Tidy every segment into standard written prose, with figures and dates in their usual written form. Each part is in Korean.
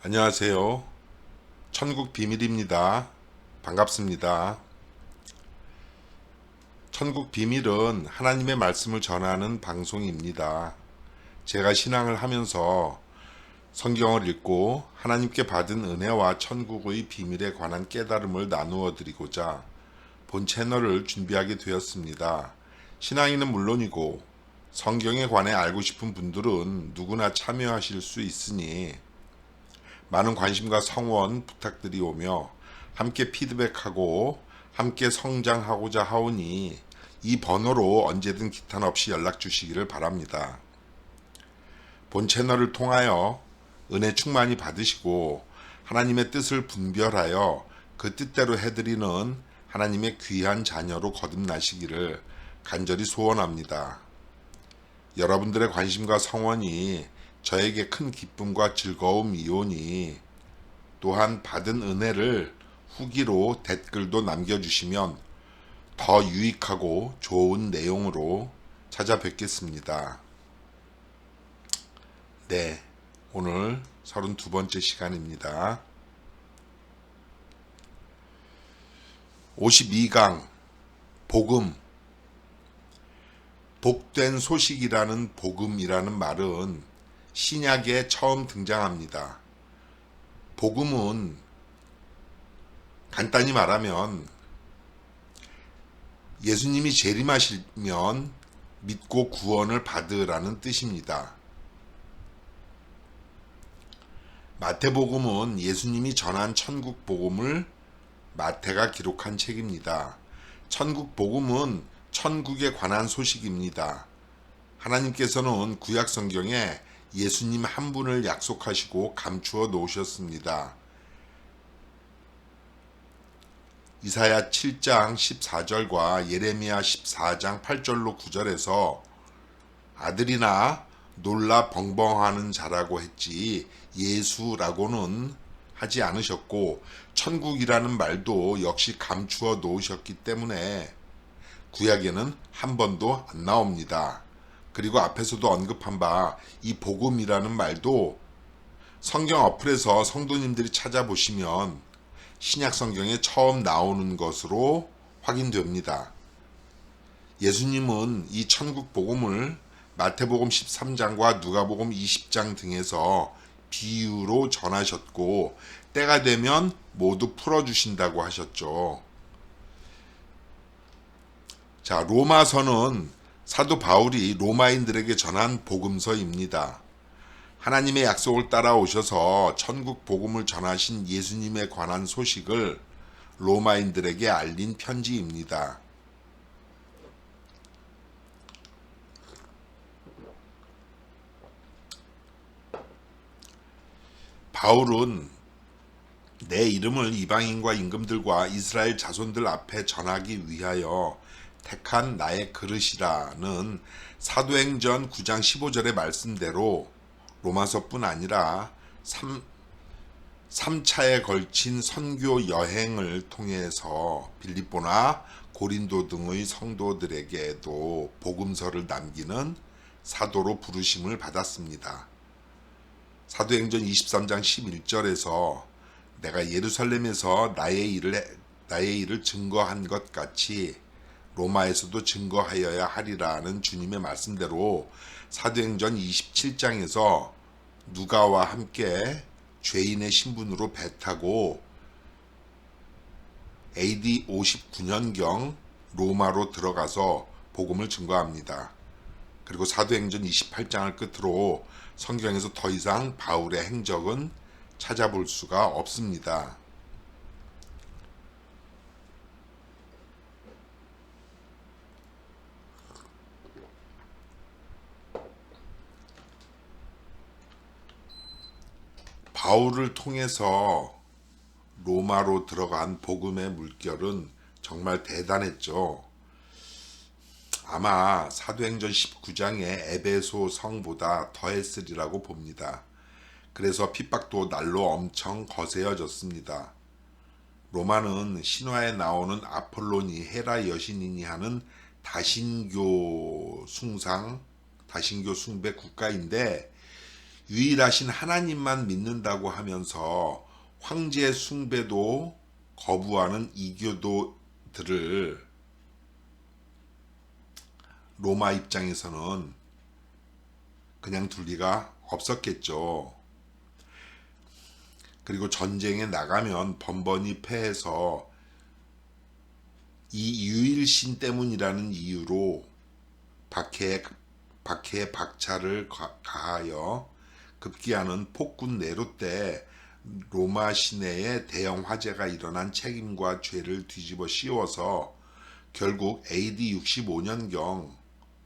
안녕하세요. 천국 비밀입니다. 반갑습니다. 천국 비밀은 하나님의 말씀을 전하는 방송입니다. 제가 신앙을 하면서 성경을 읽고 하나님께 받은 은혜와 천국의 비밀에 관한 깨달음을 나누어 드리고자 본 채널을 준비하게 되었습니다. 신앙인은 물론이고 성경에 관해 알고 싶은 분들은 누구나 참여하실 수 있으니 많은 관심과 성원 부탁드리오며 함께 피드백하고 함께 성장하고자 하오니 이 번호로 언제든 기탄 없이 연락 주시기를 바랍니다. 본 채널을 통하여 은혜 충만히 받으시고 하나님의 뜻을 분별하여 그 뜻대로 해드리는 하나님의 귀한 자녀로 거듭나시기를 간절히 소원합니다. 여러분들의 관심과 성원이 저에게 큰 기쁨과 즐거움이오니 또한 받은 은혜를 후기로 댓글도 남겨주시면 더 유익하고 좋은 내용으로 찾아뵙겠습니다. 네, 오늘 32번째 시간입니다. 52강 복음. 복된 소식이라는 복음이라는 말은 신약에 처음 등장합니다. 복음은 간단히 말하면 예수님이 재림하시면 믿고 구원을 받으라는 뜻입니다. 마태복음은 예수님이 전한 천국 복음을 마태가 기록한 책입니다. 천국 복음은 천국에 관한 소식입니다. 하나님께서는 구약 성경에 예수님 한 분을 약속하시고 감추어 놓으셨습니다. 이사야 7장 14절과 예레미야 14장 8절로 9절에서 아들이나 놀라 벙벙하는 자라고 했지 예수라고는 하지 않으셨고 천국이라는 말도 역시 감추어 놓으셨기 때문에 구약에는 한 번도 안 나옵니다. 그리고 앞에서도 언급한 바 이 복음이라는 말도 성경 어플에서 성도님들이 찾아보시면 신약 성경에 처음 나오는 것으로 확인됩니다. 예수님은 이 천국 복음을 마태복음 13장과 누가복음 20장 등에서 비유로 전하셨고 때가 되면 모두 풀어주신다고 하셨죠. 자, 로마서는 사도 바울이 로마인들에게 전한 복음서입니다. 하나님의 약속을 따라오셔서 천국 복음을 전하신 예수님에 관한 소식을 로마인들에게 알린 편지입니다. 바울은 내 이름을 이방인과 임금들과 이스라엘 자손들 앞에 전하기 위하여 택한 나의 그릇이라는 사도행전 9장 15절의 말씀대로 로마서뿐 아니라 3차에 걸친 선교 여행을 통해서 빌립보나 고린도 등의 성도들에게도 복음서를 남기는 사도로 부르심을 받았습니다. 사도행전 23장 11절에서 내가 예루살렘에서 나의 일을 증거한 것 같이 로마에서도 증거하여야 하리라는 주님의 말씀대로 사도행전 27장에서 누가와 함께 죄인의 신분으로 배 타고 AD 59년경 로마로 들어가서 복음을 증거합니다. 그리고 사도행전 28장을 끝으로 성경에서 더 이상 바울의 행적은 찾아볼 수가 없습니다. 바울을 통해서 로마로 들어간 복음의 물결은 정말 대단했죠. 아마 사도행전 19장의 에베소 성보다 더했으리라고 봅니다. 그래서 핍박도 날로 엄청 거세어졌습니다. 로마는 신화에 나오는 아폴론이 헤라 여신이니 하는 다신교 숭배 국가인데 유일하신 하나님만 믿는다고 하면서 황제 숭배도 거부하는 이교도들을 로마 입장에서는 그냥 둘 리가 없었겠죠. 그리고 전쟁에 나가면 번번이 패해서 이 유일신 때문이라는 이유로 박해에 박차를 가하여 급기야는 폭군 네로 때 로마 시내에 대형 화재가 일어난 책임과 죄를 뒤집어 씌워서 결국 AD 65년경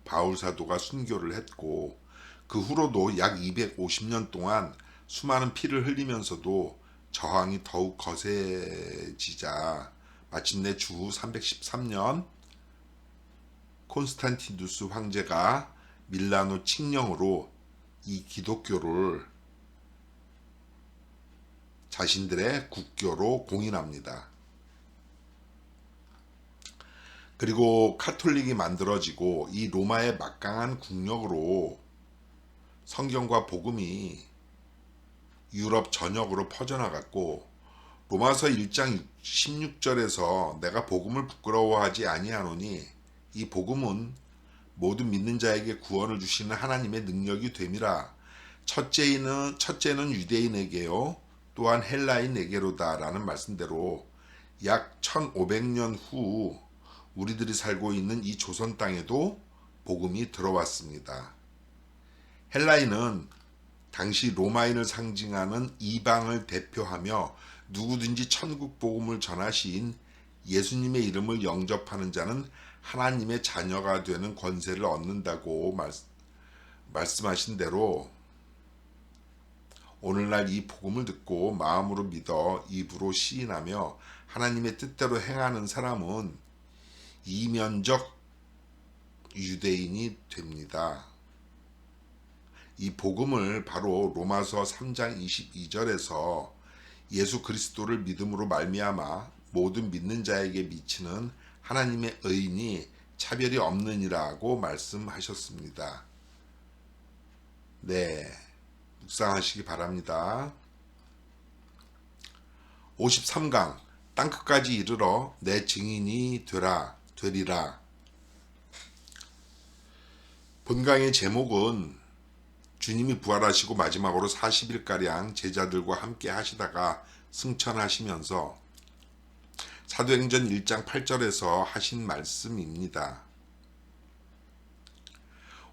바울 사도가 순교를 했고, 그 후로도 약 250년 동안 수많은 피를 흘리면서도 저항이 더욱 거세지자 마침내 주후 313년 콘스탄티누스 황제가 밀라노 칙령으로 이 기독교를 자신들의 국교로 공인합니다. 그리고 카톨릭이 만들어지고 이 로마의 막강한 국력으로 성경과 복음이 유럽 전역으로 퍼져나갔고, 로마서 1장 16절에서 내가 복음을 부끄러워하지 아니하노니 이 복음은 모든 믿는 자에게 구원을 주시는 하나님의 능력이 됨이라. 첫째는 유대인에게요 또한 헬라인에게로다 라는 말씀대로 약 1500년 후 우리들이 살고 있는 이 조선 땅에도 복음이 들어왔습니다. 헬라인은 당시 로마인을 상징하는 이방을 대표하며 누구든지 천국 복음을 전하신 예수님의 이름을 영접하는 자는 하나님의 자녀가 되는 권세를 얻는다고 말씀하신 대로 오늘날 이 복음을 듣고 마음으로 믿어 입으로 시인하며 하나님의 뜻대로 행하는 사람은 이면적 유대인이 됩니다. 이 복음을 바로 로마서 3장 22절에서 예수 그리스도를 믿음으로 말미암아 모든 믿는 자에게 미치는 하나님의 의인이 차별이 없느니라고 말씀하셨습니다. 네, 묵상하시기 바랍니다. 53강 땅끝까지 이르러 내 증인이 되리라. 본강의 제목은 주님이 부활하시고 마지막으로 40일가량 제자들과 함께 하시다가 승천하시면서 사도행전 1장 8절에서 하신 말씀입니다.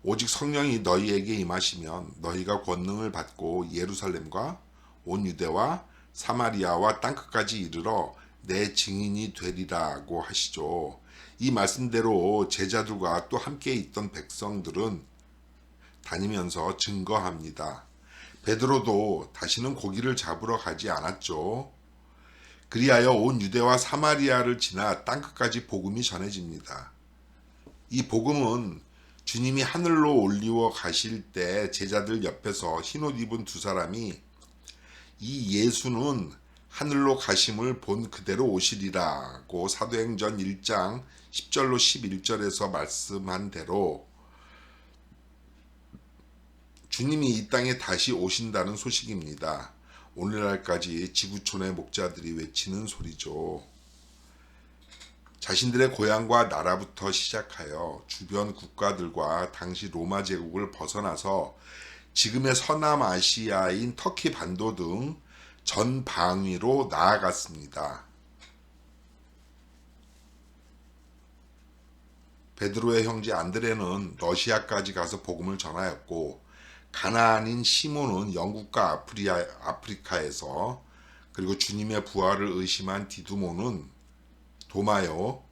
오직 성령이 너희에게 임하시면 너희가 권능을 받고 예루살렘과 온 유대와 사마리아와 땅끝까지 이르러 내 증인이 되리라고 하시죠. 이 말씀대로 제자들과 또 함께 있던 백성들은 다니면서 증거합니다. 베드로도 다시는 고기를 잡으러 가지 않았죠. 그리하여 온 유대와 사마리아를 지나 땅끝까지 복음이 전해집니다. 이 복음은 주님이 하늘로 올리워 가실 때 제자들 옆에서 흰옷 입은 두 사람이 이 예수는 하늘로 가심을 본 그대로 오시리라고 사도행전 1장 10절로 11절에서 말씀한 대로 주님이 이 땅에 다시 오신다는 소식입니다. 오늘날까지 지구촌의 목자들이 외치는 소리죠. 자신들의 고향과 나라부터 시작하여 주변 국가들과 당시 로마 제국을 벗어나서 지금의 서남아시아인 터키 반도 등 전 방위로 나아갔습니다. 베드로의 형제 안드레는 러시아까지 가서 복음을 전하였고, 가나안인 시몬은 영국과 아프리카에서, 그리고 주님의 부활을 의심한 도마요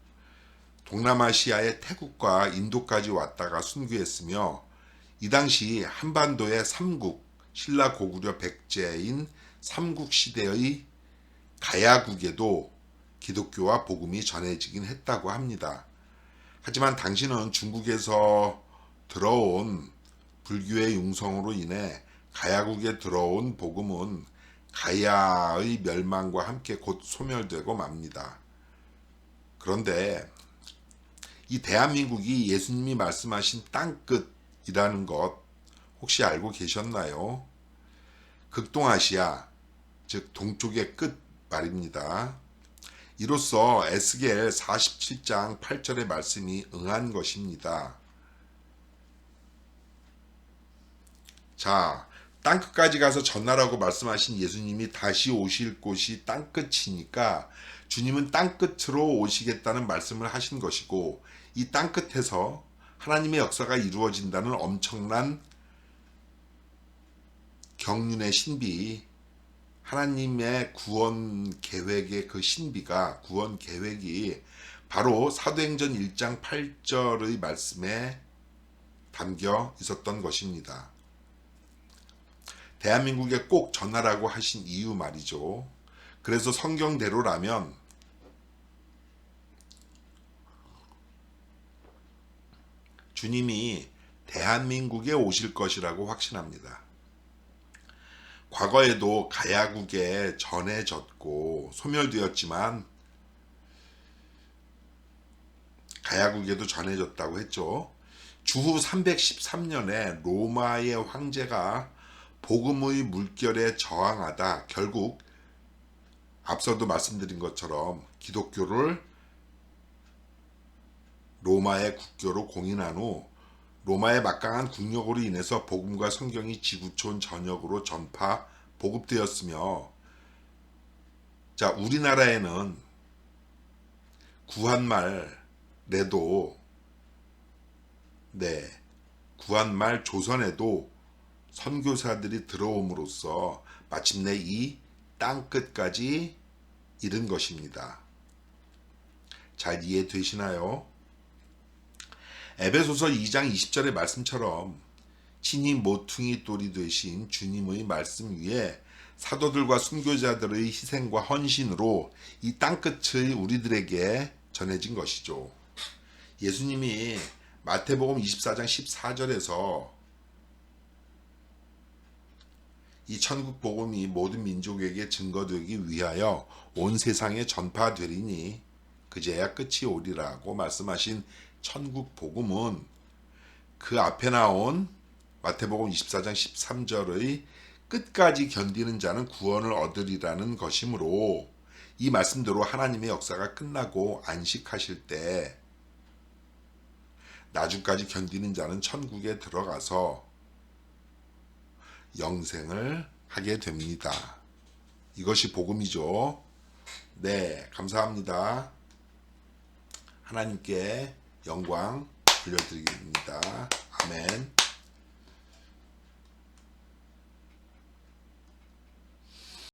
동남아시아의 태국과 인도까지 왔다가 순교했으며, 이 당시 한반도의 삼국, 신라 고구려 백제인 삼국시대의 가야국에도 기독교와 복음이 전해지긴 했다고 합니다. 하지만 당시는 중국에서 들어온 불교의 융성으로 인해 가야국에 들어온 복음은 가야의 멸망과 함께 곧 소멸되고 맙니다. 그런데 이 대한민국이 예수님이 말씀하신 땅끝이라는 것 혹시 알고 계셨나요? 극동아시아, 즉 동쪽의 끝 말입니다. 이로써 에스겔 47장 8절의 말씀이 응한 것입니다. 자, 땅끝까지 가서 전하라고 말씀하신 예수님이 다시 오실 곳이 땅끝이니까 주님은 땅끝으로 오시겠다는 말씀을 하신 것이고, 이 땅끝에서 하나님의 역사가 이루어진다는 엄청난 경륜의 신비, 하나님의 구원 계획의 그 신비가, 구원 계획이 바로 사도행전 1장 8절의 말씀에 담겨 있었던 것입니다. 대한민국에 꼭 전하라고 하신 이유 말이죠. 그래서 성경대로라면 주님이 대한민국에 오실 것이라고 확신합니다. 과거에도 가야국에 전해졌고 소멸되었지만 가야국에도 전해졌다고 했죠. 주후 313년에 로마의 황제가 복음의 물결에 저항하다 결국 앞서도 말씀드린 것처럼 기독교를 로마의 국교로 공인한 후 로마의 막강한 국력으로 인해서 복음과 성경이 지구촌 전역으로 전파 보급되었으며, 자, 우리나라에는 구한말에도 구한말 조선에도 선교사들이 들어옴으로써 마침내 이 땅끝까지 이른 것입니다. 잘 이해되시나요? 에베소서 2장 20절의 말씀처럼 친히 모퉁이 돌이 되신 주님의 말씀 위에 사도들과 순교자들의 희생과 헌신으로 이 땅끝의 우리들에게 전해진 것이죠. 예수님이 마태복음 24장 14절에서 이 천국 복음이 모든 민족에게 증거되기 위하여 온 세상에 전파되리니 그제야 끝이 오리라고 말씀하신 천국 복음은 그 앞에 나온 마태복음 24장 13절의 끝까지 견디는 자는 구원을 얻으리라는 것이므로, 이 말씀대로 하나님의 역사가 끝나고 안식하실 때 나중까지 견디는 자는 천국에 들어가서 영생을 하게 됩니다. 이것이 복음이죠. 네, 감사합니다. 하나님께 영광 돌려드립니다. 아멘.